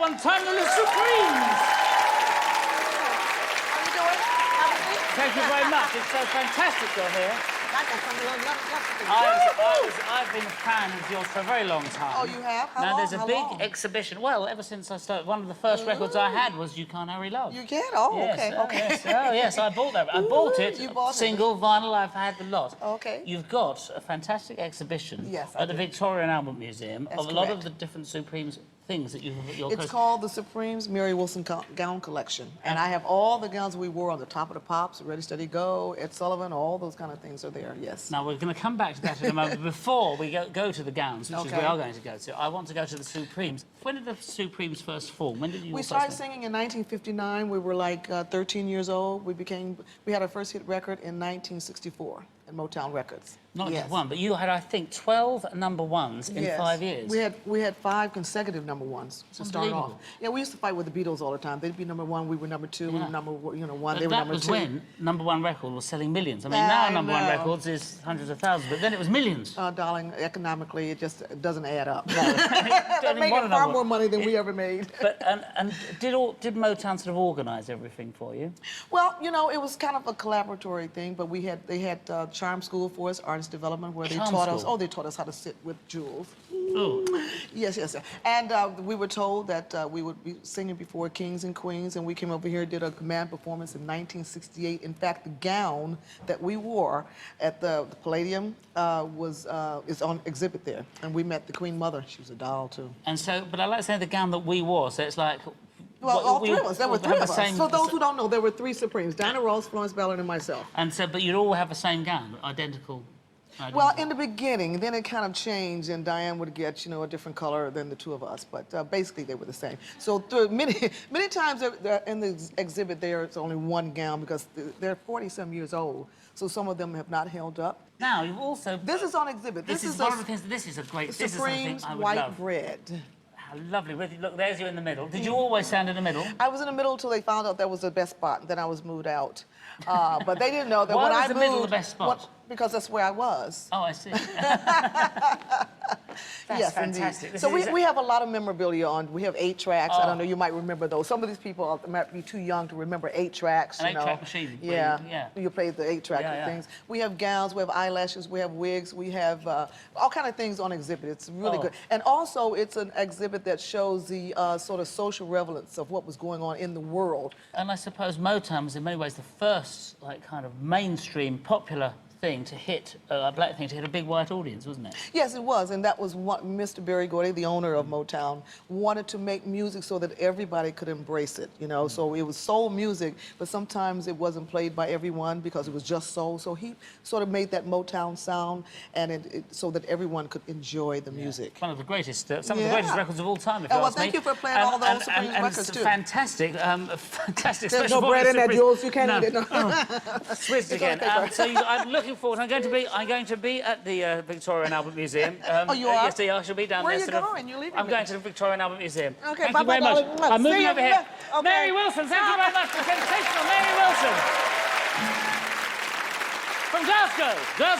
one time the Supremes. How you doing? Thank you very much. It's so fantastic you're here. I got some love. I've been a fan of yours for a very long time. Oh, you have? How now, long? there's a How big long? exhibition. Well, ever since I started, one of the first records I had was You Can't Hurry Love. You can? Oh, Yes, okay, oh, okay. Yes. Oh, yes, I bought that. I bought it. You bought it. Single, vinyl, I've had the lot. Okay. You've got a fantastic exhibition Yes, I at the do. Victoria and Albert Museum That's of a lot of correct. the different Supremes things that you're It's called the Supremes Mary Wilson Gown Collection. And I have all the gowns we wore on the Top of the Pops, Ready, Steady, Go, Ed Sullivan, all those kind of things are there, yes. Now, we're going to come back to that in a moment. Before we go to the gowns, which is Okay. we are going to go to, I want to go to the Supremes. When did the Supremes first form? When did you We all started first singing in 1959. We were like 13 years old. We had our first hit record in 1964 at Motown Records. Not Yes. just one, but you had, I think, 12 number ones in Yes. 5 years. We had 5 consecutive number ones to start off. Unbelievable. Yeah, we used to fight with the Beatles all the time. They'd be number one, we were number two, we Yeah. were number one, But they were that number was two. when number one record was selling millions. I mean, I now number one know. records is hundreds of thousands, but then it was millions. Darling, economically, it just doesn't add up. Don't They're even making want far another more one. money than we ever made. But and did Motown sort of organise everything for you? Well, it was kind of a collaboratory thing, but they had Charm School for us, artist development, where they Charm taught us. School? Oh, they taught us how to sit with Jules. Oh. Yes, yes, yes. And we were told that we would be singing before kings and queens, and we came over here and did a command performance in 1968. In fact, the gown that we wore at the Palladium is on exhibit there, and we met the Queen Mother. She was a doll too. And so, but I like saying the gown that we wore, so it's like... Well, all three of us. There were we three have of the us. same- For those who don't know, there were 3 Supremes: Diana Ross, Florence Ballard, and myself. And so, but you'd all have the same gown, identical. Well, in the beginning, then it kind of changed, and Diane would get, a different color than the 2 of us, but basically they were the same. So many times in the exhibit there's only one gown because they're 40-some years old, so some of them have not held up. Now, you've also... This is on exhibit. This is one of the things, this is a great... This is something Supreme's I would white love. bread. How lovely. Look, there's you in the middle. Did you always stand in the middle? I was in the middle until they found out that was the best spot, and then I was moved out. But they didn't know that Why when was I the moved... middle the best spot? Because that's where I was. Oh, I see. That's Yes, fantastic. indeed. This So is- we have a lot of memorabilia on. We have 8 tracks. I Oh. don't know, you might remember those. Some of these people might be too young to remember 8 tracks. An 8-track machine, where Yeah. you- You play the 8-track Yeah, yeah. things. We have gowns, we have eyelashes, we have wigs, we have all kind of things on exhibit. It's really Oh. good. And also, it's an exhibit that shows the sort of social relevance of what was going on in the world. And I suppose Motown was in many ways the first, like, kind of mainstream, popular thing to hit, a black thing to hit a big white audience, wasn't it? Yes, it was, and that was what Mr. Berry Gordy, the owner of Motown, wanted to make music so that everybody could embrace it, So it was soul music, but sometimes it wasn't played by everyone because it was just soul. So he sort of made that Motown sound, and so that everyone could enjoy the music. One of the greatest, some of the Yeah. greatest records of all time, if you Oh, well, ask me. thank you for playing all those Supremes records, it's too. fantastic, fantastic. There's special no bread voice in that, Supremes. Jules. You can't eat it. No. Swizzed again. okay, So I'm looking forward. I'm going to be at the Victoria and Albert Museum. Oh, you are? Yes, I shall be down Where there. are you sort of- going? You're leaving I'm me. going to the Victoria and Albert Museum. Okay, Thank you very bye-bye, much. darling. I'm moving See you. over here. Okay. Mary Wilson, thank you very much. The sensational Mary Wilson. From Glasgow.